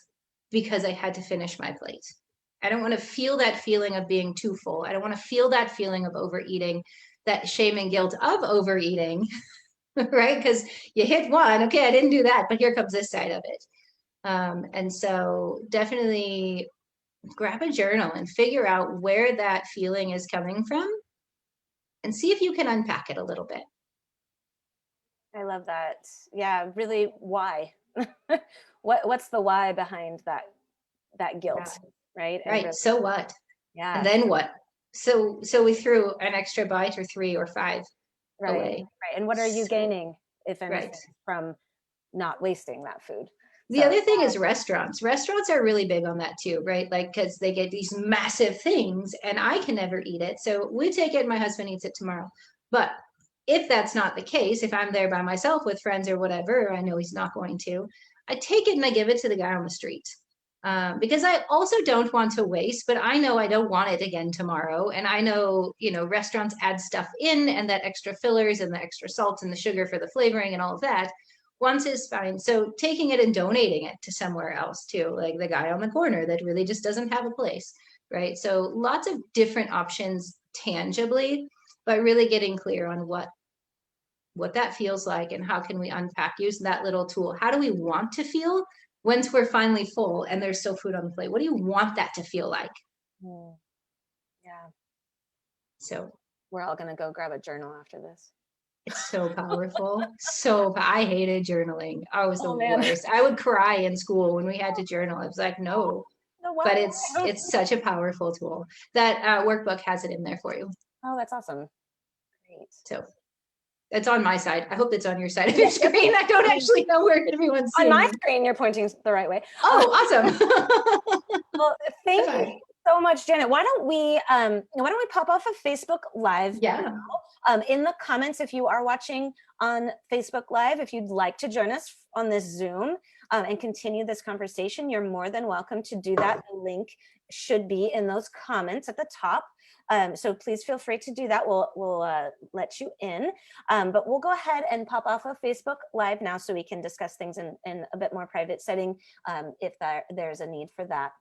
because I had to finish my plate. I don't want to feel that feeling of being too full. I don't want to feel that feeling of overeating, that shame and guilt of overeating, right? Because you hit one, okay, I didn't do that, but here comes this side of it. And so definitely grab a journal and figure out where that feeling is coming from and see if you can unpack it a little bit. I love that. Yeah, really, why? What's the why behind that Yeah. guilt, right? And Right. really, So what? And yeah, then what? So we threw an extra bite or 3 or 5 right, away. right. And what are you gaining, if Right. anything, from not wasting that food? The So other thing is restaurants. Restaurants are really big on that too, right? Like, because they get these massive things and I can never eat it. So we take it, my husband eats it tomorrow. But if that's not the case, if I'm there by myself with friends or whatever, I know he's not going to, I take it and I give it to the guy on the street. Because I also don't want to waste, but I know I don't want it again tomorrow. And I know, restaurants add stuff in and that extra fillers and the extra salt and the sugar for the flavoring and all of that. Once is fine. So taking it and donating it to somewhere else too, like the guy on the corner that really just doesn't have a place, right? So lots of different options tangibly, but really getting clear on what that feels like and how can we unpack, use that little tool. How do we want to feel once we're finally full and there's still food on the plate? What do you want that to feel like? yeah, So we're all gonna go grab a journal after this. it's so powerful. I hated journaling. I was the Oh man. worst. I would cry in school when we had to journal. I was like, no. No, But why? it's such a powerful tool. That workbook has it in there for you. Oh, that's awesome. Great. So it's on my side. I hope it's on your side of your screen. I don't actually know where everyone's On seeing my it. screen, you're pointing the right way. Oh, awesome. Well, thank you so much, Janet. Why don't we pop off a Facebook Live? Yeah. In the comments, if you are watching on Facebook Live, if you'd like to join us on this Zoom and continue this conversation, you're more than welcome to do that. The link should be in those comments at the top. So please feel free to do that. We'll let you in. But we'll go ahead and pop off a Facebook Live now so we can discuss things in a bit more private setting if there's a need for that.